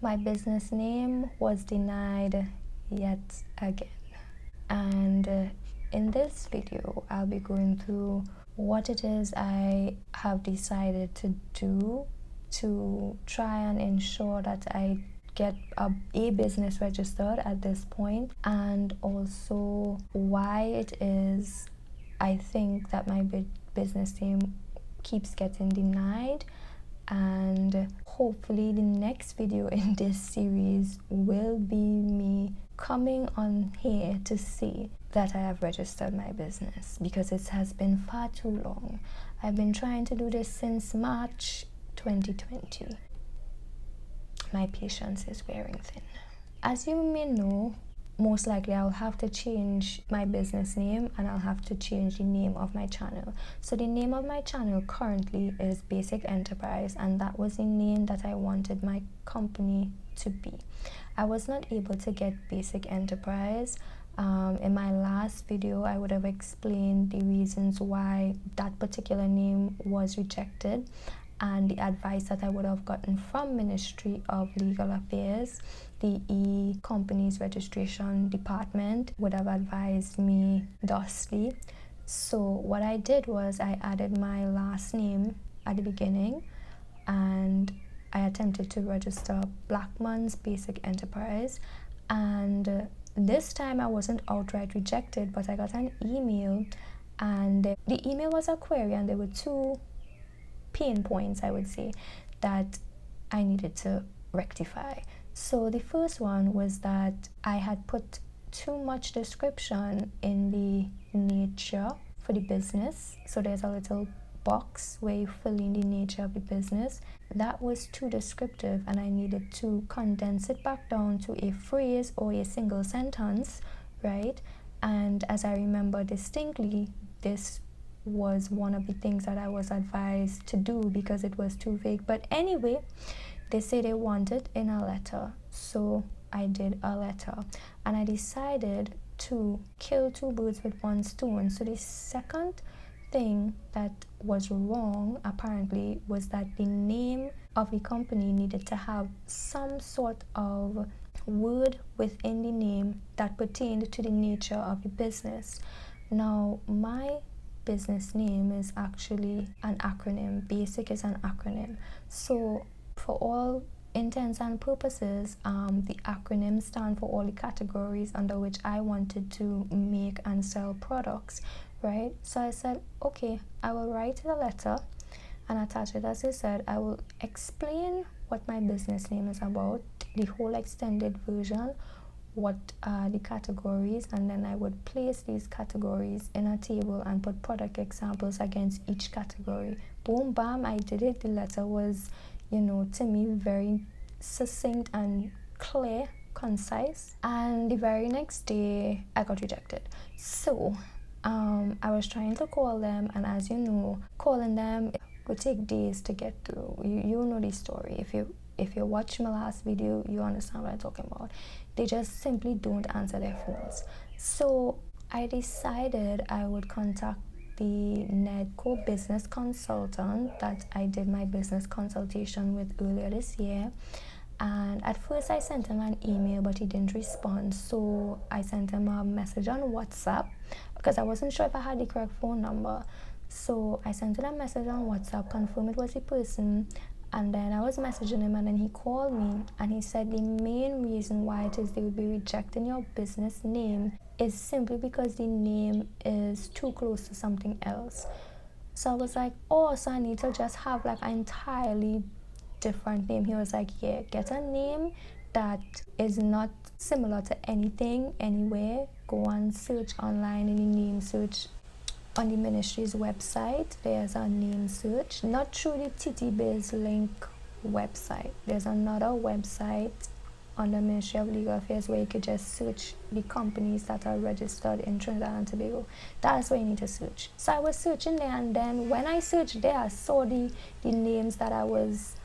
My business name was denied yet again. And in this video, I'll be going through what it is I have decided to do to try and ensure that I get a business registered at this point, and also why it is I think that my business name keeps getting denied. And hopefully the next video in this series will be me coming on here to say that I have registered my business, because it has been far too long. I've been trying to do this since March 2020. My patience is wearing thin. As you may know, most likely I'll have to change my business name, and I'll have to change the name of my channel. So the name of my channel currently is Basic Enterprise, and that was the name that I wanted my company to be. I was not able to get Basic Enterprise. In my last video, I would have explained the reasons why that particular name was rejected, and the advice that I would have gotten from Ministry of Legal Affairs. The company's registration department would have advised me thusly. So what I did was I added my last name at the beginning, and I attempted to register Blackman's Basic Enterprise, and this time I wasn't outright rejected, but I got an email, and the email was a query, and there were two pain points, I would say, that I needed to rectify. So the first one was that I had put too much description in the nature for the business. So there's a little box where you fill in the nature of the business. That was too descriptive, and I needed to condense it back down to a phrase or a single sentence, right? And as I remember distinctly, this was one of the things that I was advised to do because it was too vague. But anyway, they say they want it in a letter, so I did a letter, and I decided to kill two birds with one stone. So the second thing that was wrong apparently was that the name of the company needed to have some sort of word within the name that pertained to the nature of the business. Now, my business name is actually an acronym. Basic is an acronym. So for all intents and purposes, the acronym stand for all the categories under which I wanted to make and sell products, right? So I said, okay, I will write a letter and attach it. As I said, I will explain what my business name is about, the whole extended version, what are the categories, and then I would place these categories in a table and put product examples against each category. Boom, bam, I did it. The letter was, to me, very succinct and clear, concise. And the very next day, I got rejected. So I was trying to call them, and as you know, calling them could take days to get through. You know the story. If you watch my last video, you understand what I'm talking about. They just simply don't answer their phones. So I decided I would contact the Nedco business consultant that I did my business consultation with earlier this year. And at first I sent him an email, but he didn't respond. So I sent him a message on WhatsApp because I wasn't sure if I had the correct phone number. So I sent him a message on WhatsApp, confirmed it was the person, and then I was messaging him, and then he called me, and he said the main reason why it is they would be rejecting your business name is simply because the name is too close to something else. So I was like, oh, so I need to just have like an entirely different name. He was like, yeah, get a name that is not similar to anything anywhere. Go and search online in the name search on the ministry's website. There's a name search, not through the TT-Biz link website. There's another website on the Ministry of Legal Affairs where you could just search the companies that are registered in Trinidad and Tobago. That's where you need to search. So I was searching there, and then when I searched there, I saw the names that I was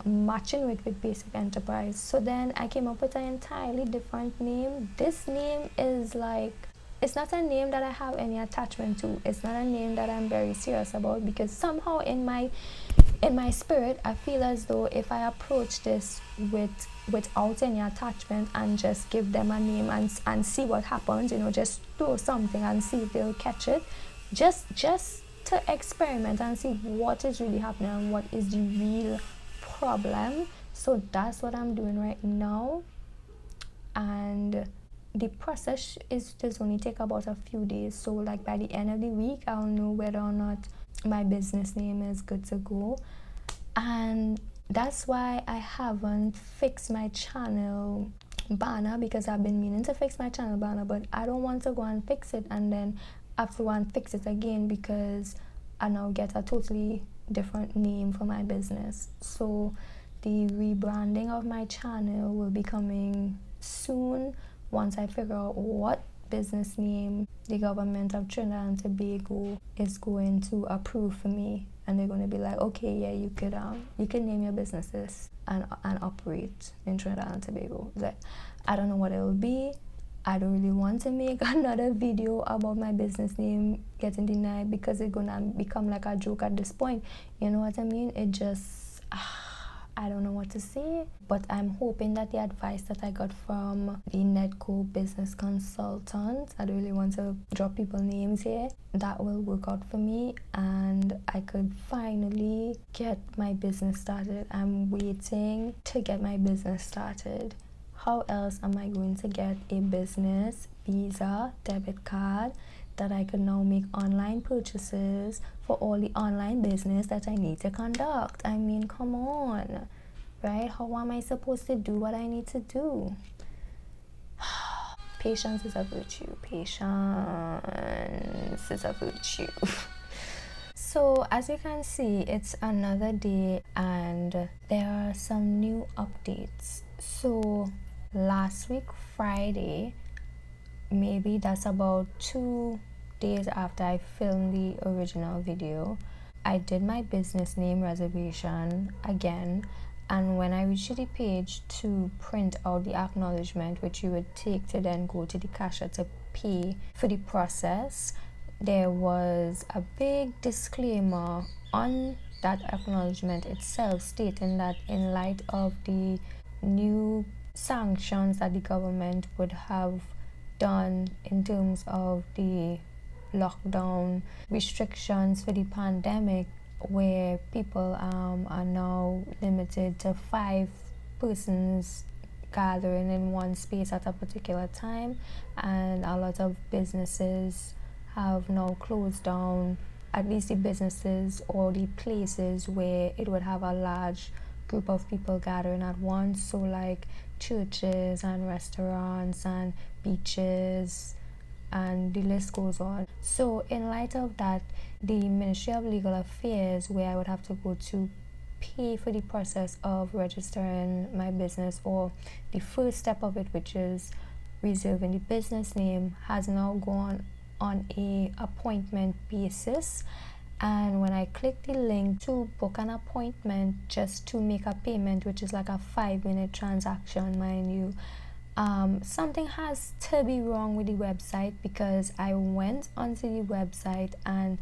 matching with Basic Enterprise. So then I came up with an entirely different name. This name is like, it's not a name that I have any attachment to. It's not a name that I'm very serious about, because somehow in my in my spirit, I feel as though if I approach this without any attachment and just give them a name and see what happens, just throw something and see if they'll catch it, just to experiment and see what is really happening and what is the real problem. So that's what I'm doing right now, and the process is just only take about a few days. So like by the end of the week, I'll know whether or not my business name is good to go. And that's why I haven't fixed my channel banner, because I've been meaning to fix my channel banner, but I don't want to go and fix it and then have to go and fix it again because I now get a totally different name for my business. So the rebranding of my channel will be coming soon once I figure out what business name the government of Trinidad and Tobago is going to approve for me, and they're going to be like, okay, yeah, you could name your businesses and operate in Trinidad and Tobago. Like, I don't know what it will be. I don't really want to make another video about my business name getting denied because it's gonna become like a joke at this point. You know what I mean? It just I don't know what to say, but I'm hoping that the advice that I got from the Netco business consultant, I don't really want to drop people's names here, that will work out for me and I could finally get my business started. I'm waiting to get my business started. How else am I going to get a business Visa debit card that I could now make online purchases for all the online business that I need to conduct? I mean, come on, right? How am I supposed to do what I need to do? Patience is a virtue. Patience is a virtue. So as you can see, it's another day and there are some new updates. So last week Friday, maybe that's about 2 days after I filmed the original video, I did my business name reservation again, and when I reached the page to print out the acknowledgement, which you would take to then go to the cashier to pay for the process, there was a big disclaimer on that acknowledgement itself stating that in light of the new sanctions that the government would have done in terms of the lockdown restrictions for the pandemic, where people are now limited to 5 persons gathering in one space at a particular time, and a lot of businesses have now closed down, at least the businesses or the places where it would have a large group of people gathering at once. So like churches and restaurants and beaches, and the list goes on. So in light of that, the Ministry of Legal Affairs, where I would have to go to pay for the process of registering my business, or the first step of it, which is reserving the business name, has now gone on a appointment basis. And when I click the link to book an appointment just to make a payment, which is like a 5-minute transaction, mind you, something has to be wrong with the website, because I went onto the website and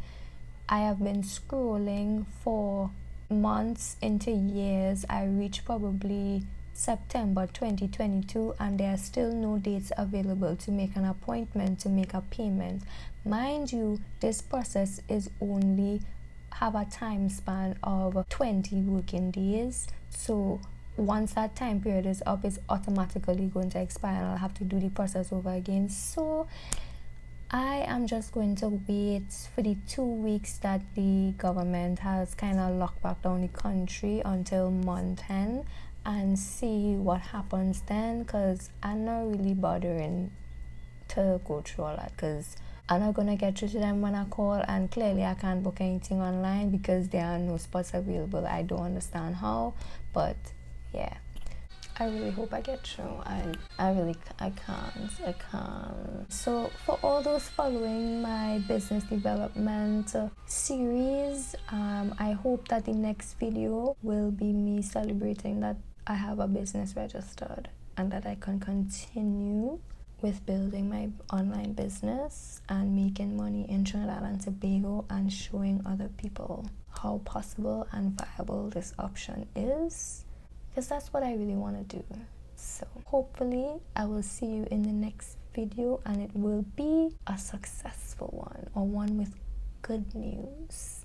I have been scrolling for months into years. I reached probably September 2022 and there are still no dates available to make an appointment to make a payment. Mind you, this process is only have a time span of 20 working days. So once that time period is up, it's automatically going to expire and I'll have to do the process over again. So I am just going to wait for the 2 weeks that the government has kind of locked back down the country until month end and see what happens then, because I'm not really bothering to go through all that, because I'm not gonna get through to them when I call, and clearly I can't book anything online because there are no spots available. I don't understand how, but yeah, I really hope I get through. I can't. So for all those following my business development series, I hope that the next video will be me celebrating that I have a business registered and that I can continue with building my online business and making money in Trinidad and Tobago and showing other people how possible and viable this option is, because that's what I really want to do. So hopefully I will see you in the next video, and it will be a successful one, or one with good news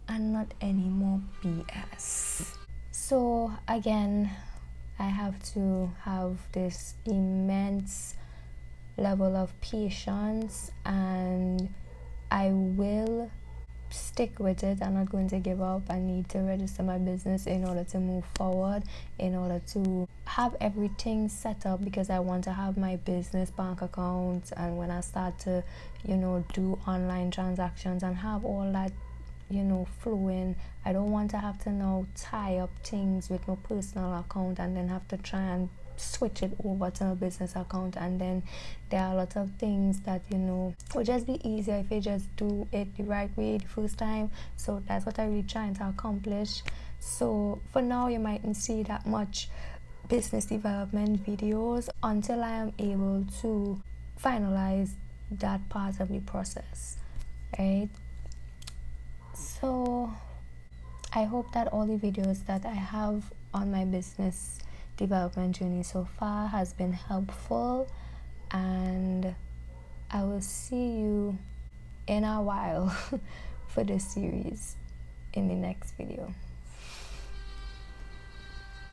and not any more BS. So again, I have to have this immense level of patience, and I will stick with it. I'm not going to give up. I need to register my business in order to move forward, in order to have everything set up, because I want to have my business bank account, and when I start to do online transactions and have all that flowing, I don't want to have to now tie up things with my personal account and then have to try and switch it over to a business account. And then there are a lot of things that would just be easier if you just do it the right way the first time. So that's what I'm really trying to accomplish. So for now, you mightn't see that much business development videos until I am able to finalize that part of the process, right? So I hope that all the videos that I have on my business development journey so far has been helpful, and I will see you in a while for this series in the next video.